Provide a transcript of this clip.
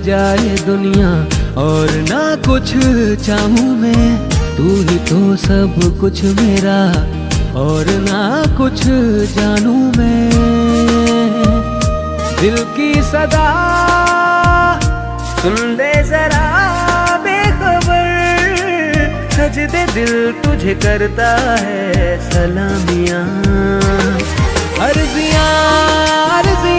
जाए दुनिया और ना कुछ चाहूं मैं, तू ही तो सब कुछ मेरा और ना कुछ जानूं मैं। दिल की सदा सुन ले जरा बेखबर, सज दे दिल तुझे करता है सलामियां। अर्ज़ियां अर्ज़ियां